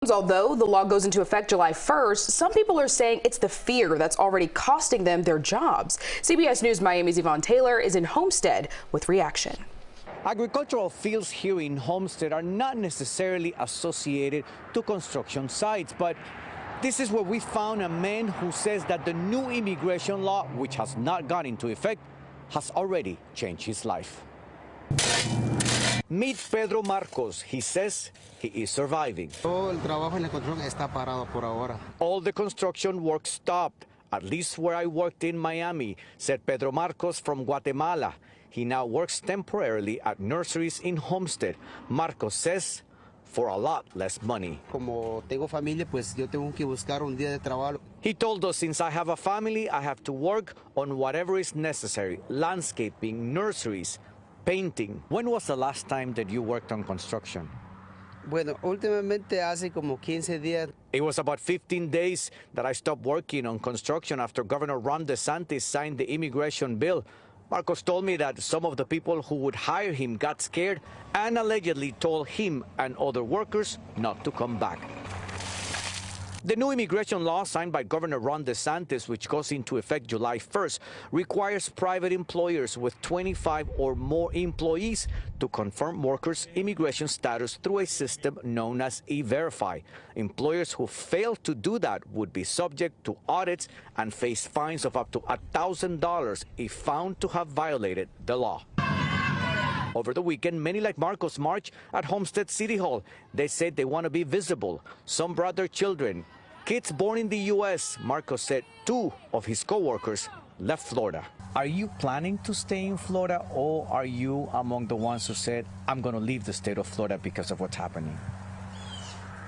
Although the law goes into effect July 1st, some people are saying it's the fear that's already costing them their jobs. CBS News Miami's Yvonne Taylor is in Homestead with reaction. Agricultural fields here in Homestead are not necessarily associated to construction sites, but this is where we found a man who says that the new immigration law, which has not gone into effect, has already changed his life. Meet Pedro Marcos. He says he is surviving. Todo el trabajo en la construcción está parado por ahora. All the construction work stopped, at least where I worked in Miami, said Pedro Marcos from Guatemala. He now works temporarily at nurseries in Homestead. Marcos says for a lot less money. Como tengo familia, pues yo tengo que buscar un día de trabajo. He told us, since I have a family, I have to work on whatever is necessary: landscaping, nurseries, painting. When was the last time that you worked on construction? Bueno, últimamente hace como 15 días. It was about 15 days that I stopped working on construction after Governor Ron DeSantis signed the immigration bill. Marcos told me that some of the people who would hire him got scared and allegedly told him and other workers not to come back. The new immigration law signed by Governor Ron DeSantis, which goes into effect July 1st, requires private employers with 25 or more employees to confirm workers' immigration status through a system known as E-Verify. Employers who fail to do that would be subject to audits and face fines of up to $1,000 if found to have violated the law. Over the weekend, many like Marcos marched at Homestead City Hall. They said they want to be visible. Some brought their children. Kids born in the U.S., Marcos said 2 of his co-workers left Florida. Are you planning to stay in Florida, or are you among the ones who said, I'm going to leave the state of Florida because of what's happening?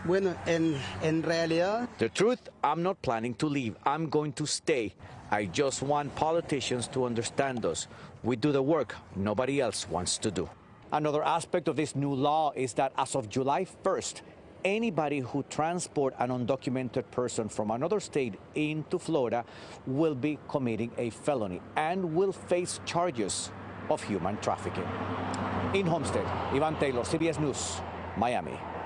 Bueno, en realidad. The truth, I'm not planning to leave. I'm going to stay. I just want politicians to understand us. We do the work nobody else wants to do. Another aspect of this new law is that as of July 1st, anybody who transport an undocumented person from another state into Florida will be committing a felony and will face charges of human trafficking. In Homestead, Yvonne Taylor, CBS News, Miami.